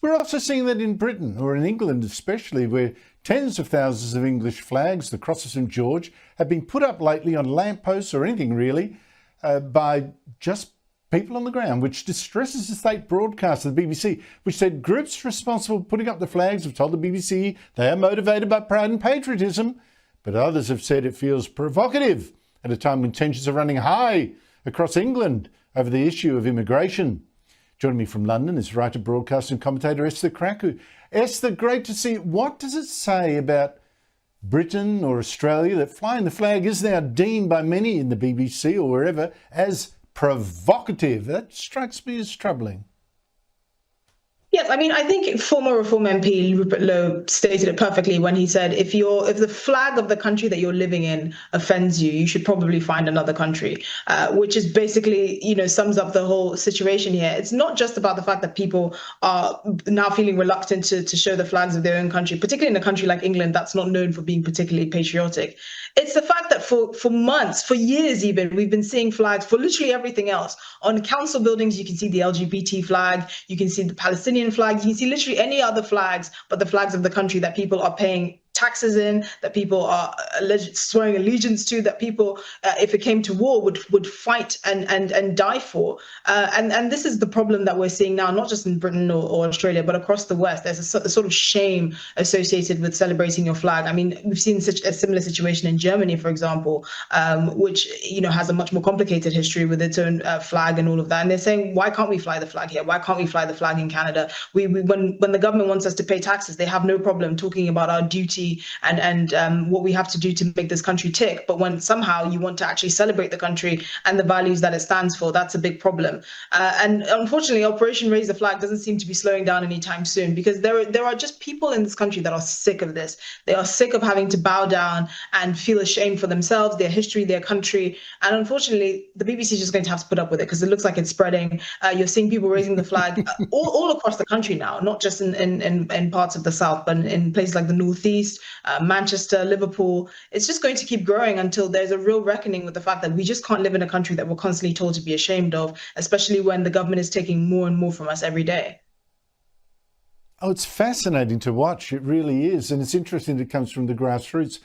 We're also seeing that in Britain, or in England especially, where tens of thousands of English flags, the Cross of St George, have been put up lately on lampposts or anything really by just people on the ground, which distresses the state broadcaster, the BBC, which said groups responsible for putting up the flags have told the BBC they are motivated by pride and patriotism, but others have said it feels provocative at a time when tensions are running high across England over the issue of immigration. Joining me from London is writer, broadcaster and commentator Esther Krakue. Esther, great to see you. What does it say about Britain or Australia that flying the flag is now deemed by many in the BBC or wherever as provocative? That strikes me as troubling. Yes, I mean, I think former Reform MP Rupert Lowe stated it perfectly when he said, if the flag of the country that you're living in offends you, you should probably find another country, which is basically, sums up the whole situation here. It's not just about the fact that people are now feeling reluctant to show the flags of their own country, particularly in a country like England that's not known for being particularly patriotic. It's the fact that for months, for years even, we've been seeing flags for literally everything else. On council buildings, you can see the LGBT flag, you can see the Palestinian flag, you can see literally any other flags but the flags of the country that people are paying taxes in, that people are swearing allegiance to, that people, if it came to war, would fight and die for. And this is the problem that we're seeing now, not just in Britain or Australia, but across the West. There's a sort of shame associated with celebrating your flag. I mean, we've seen such a similar situation in Germany, for example, which has a much more complicated history with its own flag and all of that. And they're saying, why can't we fly the flag here? Why can't we fly the flag in Canada? When the government wants us to pay taxes, they have no problem talking about our duty and what we have to do to make this country tick. But when somehow you want to actually celebrate the country and the values that it stands for, that's a big problem. And unfortunately, Operation Raise the Flag doesn't seem to be slowing down anytime soon, because there are just people in this country that are sick of this. They are sick of having to bow down and feel ashamed for themselves, their history, their country. And unfortunately, the BBC is just going to have to put up with it, because it looks like it's spreading. You're seeing people raising the flag all across the country now, not just in parts of the South, but in places like the Northeast, Manchester, Liverpool. It's just going to keep growing until there's a real reckoning with the fact that we just can't live in a country that we're constantly told to be ashamed of, especially when the government is taking more and more from us every day. Oh, it's fascinating to watch. It really is. And it's interesting it comes from the grassroots.